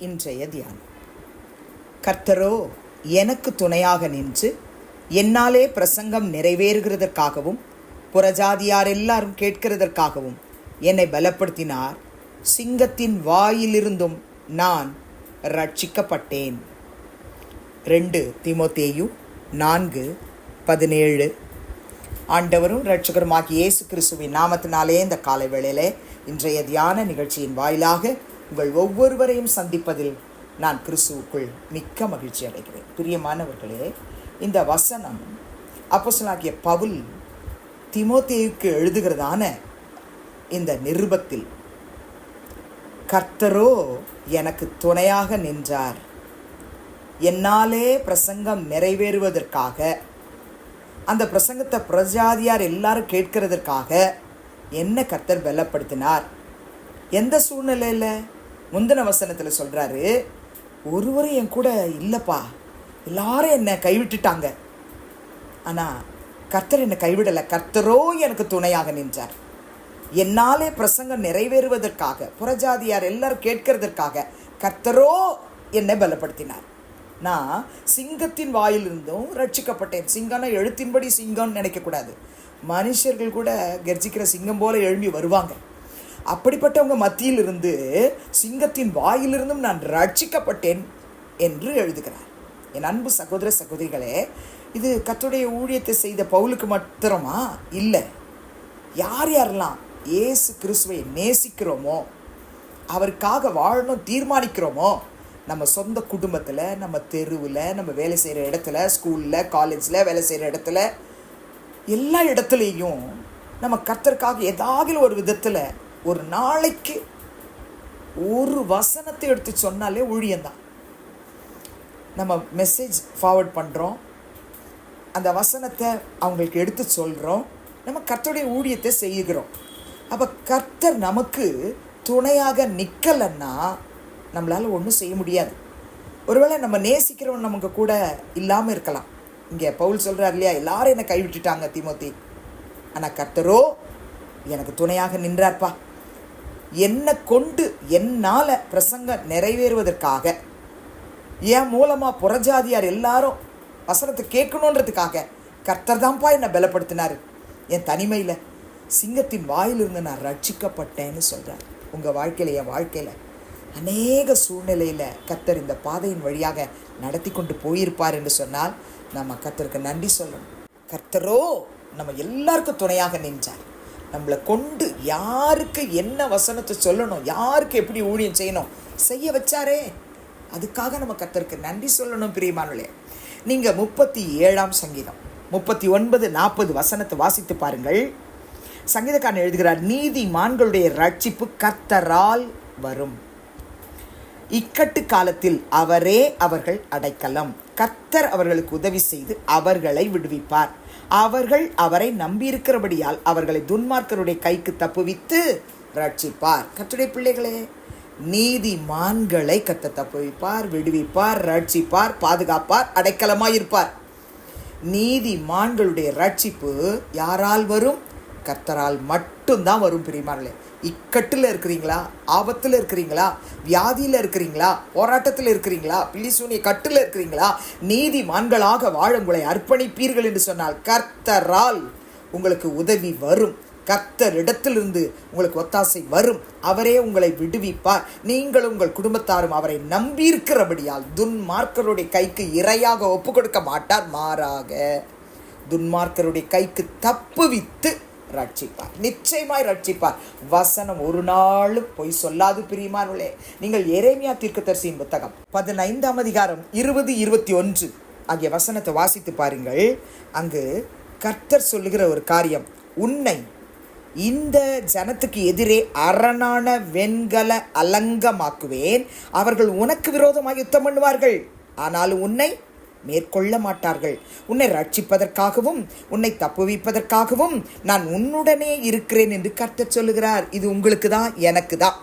இன்றைய தியானம். கர்த்தரோ எனக்கு துணையாக நின்று என்னாலே பிரசங்கம் நிறைவேறுகிறதற்காகவும் புறஜாதியார் எல்லாரும் கேட்கிறதற்காகவும் என்னை பலப்படுத்தினார். சிங்கத்தின் வாயிலிருந்தும் நான் ரட்சிக்கப்பட்டேன். 2 தீமோத்தேயு 4:17. ஆண்டவரும் இரட்சகருமாகிய இயேசு கிறிஸ்துவின் நாமத்தினாலே இந்த காலை வேளையிலே இன்றைய தியான நிகழ்ச்சியின் வாயிலாக உங்கள் ஒவ்வொருவரையும் சந்திப்பதில் நான் கிறிஸ்துவுக்குள் மிக்க மகிழ்ச்சி அடைகிறேன். பிரியமானவர்களே, இந்த வசனம் அப்போஸ்தலனாகிய பவுல் தீமோத்தேயுக்கு எழுதுகிறதான இந்த நிருபத்தில் கர்த்தரோ எனக்கு துணையாக நின்றார், என்னாலே பிரசங்கம் நிறைவேறுவதற்காக, அந்த பிரசங்கத்தை பிரஜாதியார் எல்லாரும் கேட்கிறதற்காக என்ன கர்த்தர் பலப்படுத்தினார். எந்த சூழ்நிலையில்? முந்தின வசனத்தில் சொல்கிறாரு, ஒருவரும் என் கூட இல்லைப்பா, எல்லாரும் என்னை கைவிட்டுட்டாங்க, ஆனால் கர்த்தர் என்னை கைவிடலை, கர்த்தரோ எனக்கு துணையாக நின்றார், என்னாலே பிரசங்கம் நிறைவேறுவதற்காக, புறஜாதியார் எல்லாரும் கேட்கிறதற்காக கர்த்தரோ என்னை பலப்படுத்தினார். நான் சிங்கத்தின் வாயிலிருந்தும் ரட்சிக்கப்பட்டேன். சிங்கம்னா எழுத்தின்படி சிங்கம்னு நினைக்கக்கூடாது. மனுஷர்கள் கூட கர்ஜிக்கிற சிங்கம் போல எழும்பி வருவாங்க. அப்படிப்பட்டவங்க மத்தியிலிருந்து சிங்கத்தின் வாயிலிருந்தும் நான் ரட்சிக்கப்பட்டேன் என்று எழுதுகிறார். என் அன்பு சகோதர சகோதரிகளே, இது கர்த்தருடைய ஊழியத்தை செய்த பவுலுக்கு மாத்திரமா இல்லை. யார் யாரெல்லாம் இயேசு கிறிஸ்துவை நேசிக்கிறோமோ, அவருக்காக வாழணும் தீர்மானிக்கிறோமோ, நம்ம சொந்த குடும்பத்தில், நம்ம தெருவில், நம்ம வேலை செய்கிற இடத்துல, ஸ்கூலில், காலேஜில், வேலை செய்கிற இடத்துல, எல்லா இடத்துலையும் நம்ம கர்த்தருக்காக ஏதாவது ஒரு விதத்தில் ஒரு நாளைக்கு ஒரு வசனத்தை எடுத்து சொன்னாலே ஊழியந்தான். நம்ம மெசேஜ் ஃபார்வர்ட் பண்ணுறோம், அந்த வசனத்தை அவங்களுக்கு எடுத்து சொல்கிறோம், நம்ம கர்த்தருடைய ஊழியத்தை செய்கிறோம். அப்போ கர்த்தர் நமக்கு துணையாக நிற்கலைன்னா நம்மளால் ஒன்றும் செய்ய முடியாது. ஒருவேளை நம்ம நேசிக்கிறவன் நமக்கு கூட இல்லாமல் இருக்கலாம். இங்கே பவுல் சொல்கிறார் இல்லையா, எல்லாரும் என்னை கைவிட்டுட்டாங்க தீமோத்தி, ஆனால் கர்த்தரோ எனக்கு துணையாக நின்றார்ப்பா. என்னை கொண்டு என்னால் பிரசங்கம் நிறைவேறுவதற்காக, என் மூலமாக புறஜாதியார் எல்லாரும் வசனத்தை கேட்கணுன்றதுக்காக கர்த்தர் தான்ப்பா என்னை பலப்படுத்தினார். என் தனிமையில் சிங்கத்தின் வாயிலிருந்து நான் ரட்சிக்கப்பட்டேன்னு சொல்கிறார். உங்கள் வாழ்க்கையில், என் வாழ்க்கையில் அநேக சூழ்நிலையில் கர்த்தர் இந்த பாதையின் வழியாக நடத்தி கொண்டு போயிருப்பார் என்று சொன்னால் நம்ம கர்த்தருக்கு நன்றி சொல்லணும். கர்த்தரோ நம்ம எல்லாருக்கும் துணையாக நின்றார். நம்மளை கொண்டு யாருக்கு என்ன வசனத்தை சொல்லணும், யாருக்கு எப்படி ஊழியம் செய்யணும் செய்ய வச்சாரே, அதுக்காக நம்ம கர்த்தருக்கு நன்றி சொல்லணும். பிரியமானவர்களே, நீங்கள் 37ஆம் சங்கீதம் 39-40 வசனத்தை வாசித்து பாருங்கள். சங்கீதக்காரன் எழுதுகிறார், நீதிமான்களுடைய ரட்சிப்பு கர்த்தரால் வரும், இக்கட்டு காலத்தில் அவரே அவர்கள் அடைக்கலம், கர்த்தர் அவர்களுக்கு உதவி செய்து அவர்களை விடுவிப்பார், அவர்கள் அவரை நம்பியிருக்கிறபடியால் அவர்களை துன்மார்க்கருடைய கைக்கு தப்புவித்து ரட்சிப்பார். கர்த்தருடைய பிள்ளைகளே, நீதிமான்களை கர்த்தர் தப்புவிப்பார், விடுவிப்பார், ரட்சிப்பார், பாதுகாப்பார், அடைக்கலமாயிருப்பார். நீதிமான்களுடைய ரட்சிப்பு யாரால் வரும்? கர்த்தரால் மட்டும்தான் வரும். பிரியமானவர்களே, இக்கட்டில் இருக்கிறீங்களா, ஆபத்தில் இருக்கிறீங்களா, வியாதியில் இருக்கிறீங்களா, போராட்டத்தில் இருக்கிறீங்களா, பிலிசூனிய கட்டில் இருக்கிறீங்களா, நீதிமான்களாக வாழ உங்களை அர்ப்பணிப்பீர்கள் என்று சொன்னால் கர்த்தரால் உங்களுக்கு உதவி வரும். கர்த்தர் இடத்திலிருந்து உங்களுக்கு ஒத்தாசை வரும். அவரே உங்களை விடுவிப்பார். நீங்களும் உங்கள் குடும்பத்தாரும் அவரை நம்பியிருக்கிறபடியால் துன்மார்க்கருடைய கைக்கு இரையாக ஒப்பு கொடுக்க மாட்டார், மாறாக துன்மார்க்கருடைய கைக்கு தப்புவித்து ரட்சிப்பார், நிச்சயமாய் ரட்சிப்பார். வசனம் ஒரு நாளும் பொய் சொல்லாது. பிரியமானவர்களே, நீங்கள் எரேமியா தீர்க்கதரிசியின் புத்தகம் 15ஆம் அதிகாரம் 20-21 ஆகிய வசனத்தை வாசித்து பாருங்கள். அங்கு கர்த்தர் சொல்லுகிற ஒரு காரியம், உன்னை இந்த ஜனத்துக்கு எதிரே அரணான வெண்கல அலங்கமாக்குவேன், அவர்கள் உனக்கு விரோதமாக யுத்தம் பண்ணுவார்கள், ஆனாலும் உன்னை மேற்கொள்ள மாட்டார்கள், உன்னை ரட்சிப்பதற்காகவும் உன்னை தப்புவிப்பதற்காகவும் நான் உன்னுடனே இருக்கிறேன் என்று கர்த்தர் சொல்லுகிறார். இது உங்களுக்கு தான், எனக்கு தான்.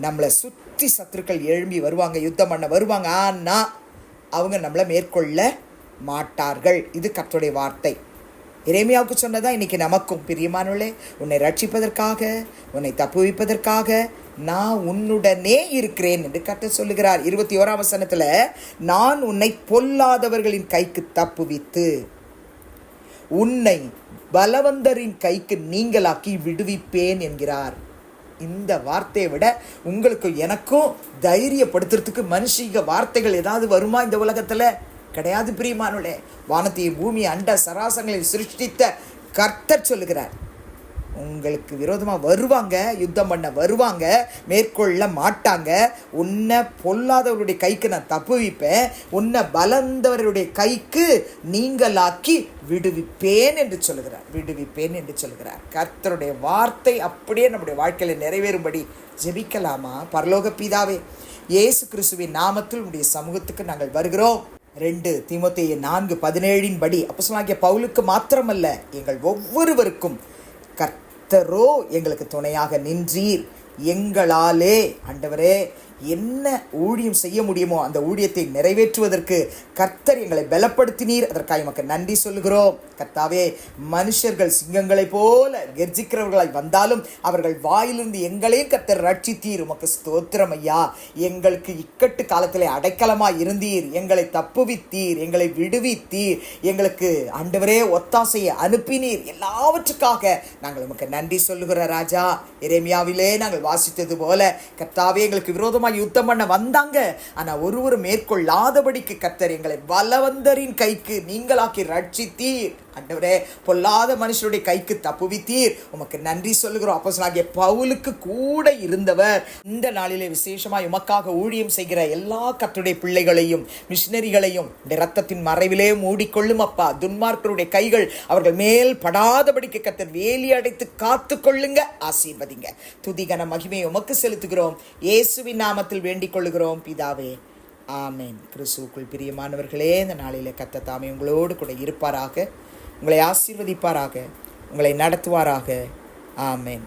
நம்மளை சுற்றி சத்துருக்கள் எழும்பி வருவாங்க, யுத்தம் பண்ண வருவாங்க, ஆனால் அவங்க நம்மளை மேற்கொள்ள மாட்டார்கள். இது கர்த்தருடைய வார்த்தை. எரேமியாவுக்கு சொன்னதான் இன்னைக்கு நமக்கும். பிரியமானவர்களே, உன்னை ரட்சிப்பதற்காக, உன்னை தப்புவிப்பதற்காக நான் உன்னுடனே இருக்கிறேன் என்று கர்த்தர் சொல்லுகிறார். 21ஆம் வசனத்தில், நான் உன்னை பொல்லாதவர்களின் கைக்கு தப்புவித்து உன்னை பலவந்தரின் கைக்கு நீங்களாக்கி விடுவிப்பேன் என்கிறார். இந்த வார்த்தையை விட உங்களுக்கு எனக்கும் தைரியப்படுத்துறதுக்கு மனுஷீக வார்த்தைகள் ஏதாவது வருமா இந்த உலகத்தில்? கிடையாது பிரியமானவர்களே. வானத்தையும் பூமி அண்ட சராசங்களை சிருஷ்டித்த கர்த்தர் சொல்லுகிறார், உங்களுக்கு விரோதமாக வருவாங்க, யுத்தம் பண்ண வருவாங்க, மேற்கொள்ள மாட்டாங்க. உன்னை பொல்லாதவருடைய கைக்கு நான் தப்புவிப்பேன், உன்னை பலந்தவருடைய கைக்கு நீங்களாக்கி விடுவிப்பேன் என்று சொல்லுகிறார். விடுவிப்பேன் என்று சொல்லுகிறார். கர்த்தருடைய வார்த்தை அப்படியே நம்முடைய வாழ்க்கையில் நிறைவேறும்படி ஜெபிக்கலாமா? பரலோக பிதாவே, இயேசு கிறிஸ்துவின் நாமத்தில் உடைய சமூகத்துக்கு நாங்கள் வருகிறோம். 2 தீமோத்தேயு 4:17 படி அப்போஸ்தலனாகிய பவுலுக்கு மாத்திரமல்ல, எங்கள் ஒவ்வொருவருக்கும் கர்த்தரோ எங்களுக்கு துணையாக நின்றீர். எங்களாலே ஆண்டவரே என்ன ஊழியம் செய்ய முடியுமோ அந்த ஊழியத்தை நிறைவேற்றுவதற்கு கர்த்தர் எங்களை பலப்படுத்தினீர். அதற்காக எமக்கு நன்றி சொல்லுகிறோம். கர்த்தாவே, மனுஷர்கள் சிங்கங்களைப் போல கர்ஜிக்கிறவர்களாய் வந்தாலும் அவர்கள் வாயிலிருந்து எங்களையும் கர்த்தர் ரட்சித்தீர். உமக்கு ஸ்தோத்திரம் ஐயா. எங்களுக்கு இக்கட்டு காலத்திலே அடைக்கலமாய் இருந்தீர், எங்களை தப்புவித்தீர், எங்களை விடுவித்தீர், எங்களுக்கு ஆண்டவரே ஒத்தாசையை அனுப்பினீர். எல்லாவற்றுக்காக நாங்கள் உமக்கு நன்றி சொல்லுகிற ராஜா. எரேமியாவிலே நாங்கள் வாசித்தது போல கர்த்தாவே, எங்களுக்கு விரோதமாக யுத்தம் பண்ண வந்தாங்க, ஆனா ஒருவரும் மேற்கொள்ளாதபடிக்கு கர்த்தர் எங்களை பலவந்தரின் கைக்கு நீங்களாக்கி ரட்சித்தீர். ஆண்டவரே, பொல்லாத மனுஷருடைய கைக்கு தப்புவித்தீர். உமக்கு நன்றி சொல்லுகிறோம். அப்போஸ்தலனாகிய பவுலுக்கு கூட இருந்தவர் இந்த நாளிலே விசேஷமாய் உமக்காக ஊழியம் செய்கிற எல்லா கர்த்தருடைய பிள்ளைகளையும் மிஷினரிகளையும் இரத்தத்தின் மறைவிலே மூடிக்கொள்ளும் அப்பா. துன்மார்க்கருடைய கைகள் அவர்கள் மேல் படாதபடிக்கு கர்த்தர் வேலி அடைத்து காத்து கொள்ளுங்க, ஆசீர்வதிங்க. துதிகன மகிமையை உமக்கு செலுத்துகிறோம். இயேசுவின் நாமத்தில் வேண்டிக் கொள்ளுகிறோம் பிதாவே, ஆமென். கிறிஸ்துவுக்குள் பிரியமானவர்களே, இந்த நாளிலே கர்த்தர் தாமே உங்களோடு கூட இருப்பாராக, உங்களை ஆசீர்வதிப்பாராக, உங்களை நடத்துவாராக. ஆமென்.